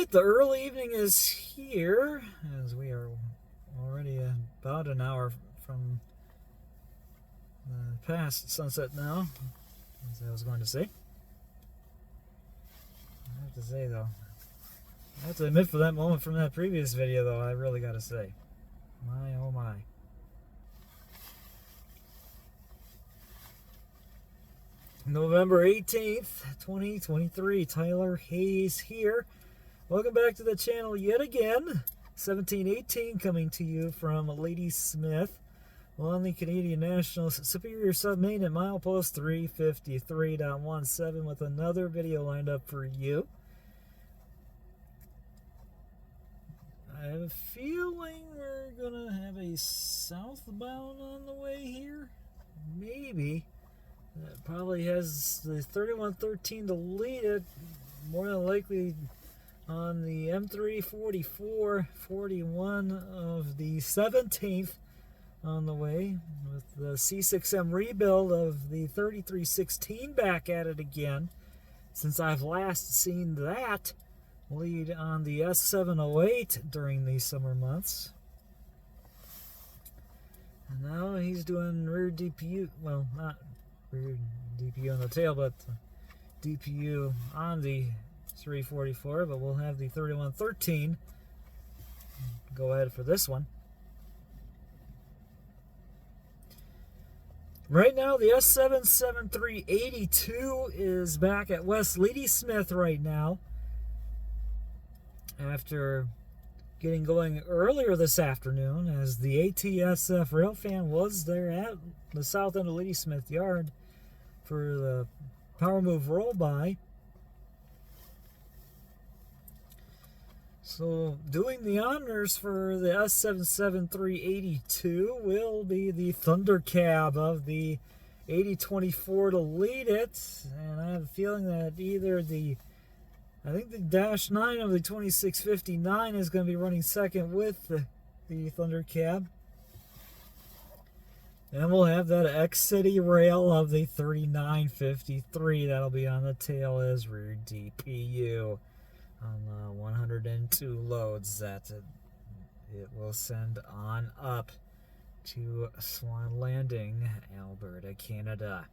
Alright, the early evening is here, as we are already about an hour from past sunset now, as I was going to say. I have to say, though, I have to admit, for that moment from that previous video, though, I really got to say, my oh my. November 18th, 2023, Tyler Hayes here. Welcome back to the channel yet again. 1718 coming to you from Ladysmith on the Canadian National Superior Submain at milepost 353.17 with another video lined up for you. I have a feeling we're going to have a southbound on the way here. Maybe. It probably has the 3113 to lead it, more than likely on the M344, 41 of the 17th on the way, with the C6M rebuild of the 3316 back at it again, since I've last seen that lead on the S708 during these summer months. And now he's doing rear DPU, well, not rear DPU on the tail, but DPU on the 344, but we'll have the 3113 go ahead for this one. Right now, the S77382 is back at West Ladysmith right now, after getting going earlier this afternoon, as the ATSF Railfan was there at the south end of Ladysmith Yard for the Power Move roll-by. So, doing the honors for the S77382 will be the Thunder Cab of the 8024 to lead it. And I have a feeling that either I think the Dash 9 of the 2659 is going to be running second with the Thunder Cab. And we'll have that X-City rail of the 3953 that'll be on the tail as rear DPU on 102 loads that it will send on up to Swan Landing, Alberta, Canada.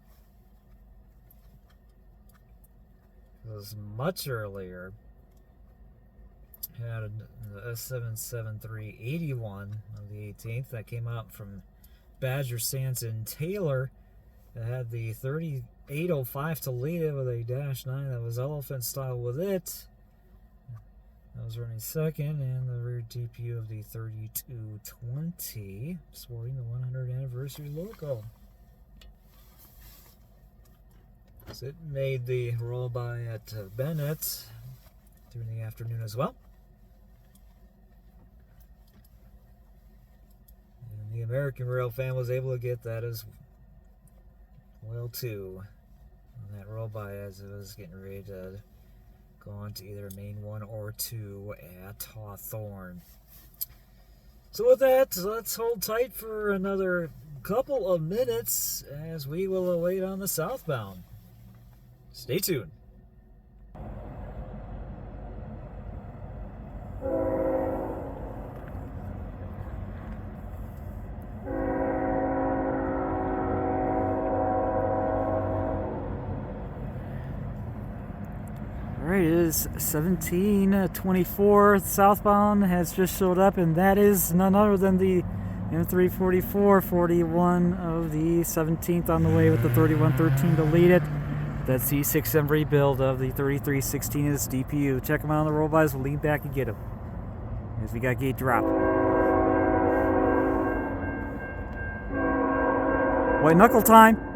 It was much earlier. Had the S77381 of the 18th that came out from Badger Sanson Taylor that had the 3805 to lead it with a Dash 9 that was elephant style with it. That was running second, and the rear DPU of the 3220 sporting the 100th anniversary logo. So it made the roll-by at Bennett during the afternoon as well. And the American Rail fan was able to get that as well too on that roll-by as it was getting ready to go on to either main 1 or 2 at Hawthorne. So with that, let's hold tight for another couple of minutes as we will await on the southbound. Stay tuned. Alright, it is 1724. Southbound has just showed up, and that is none other than the M344, 41 of the 17th on the way with the 3113 to lead it. That's the C6M rebuild of the 3316 is DPU. Check them out on the roll-bys. We'll lean back and get them as we got gate drop. White knuckle time.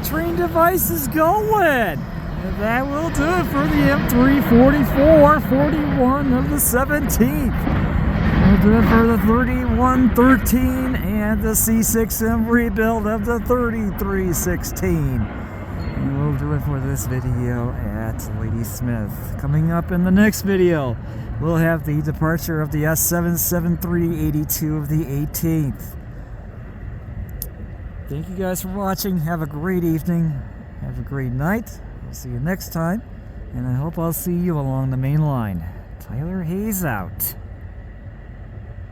monitoring devices going. And that will do it for the M344 41 of the 17th. We'll do it for the 3113 and the C6M rebuild of the 3316. And we'll do it for this video at Ladysmith. Coming up in the next video, we'll have the departure of the S77382 of the 18th. Thank you guys for watching. Have a great evening. Have a great night. I'll see you next time. And I hope I'll see you along the main line. Tyler Hayes out.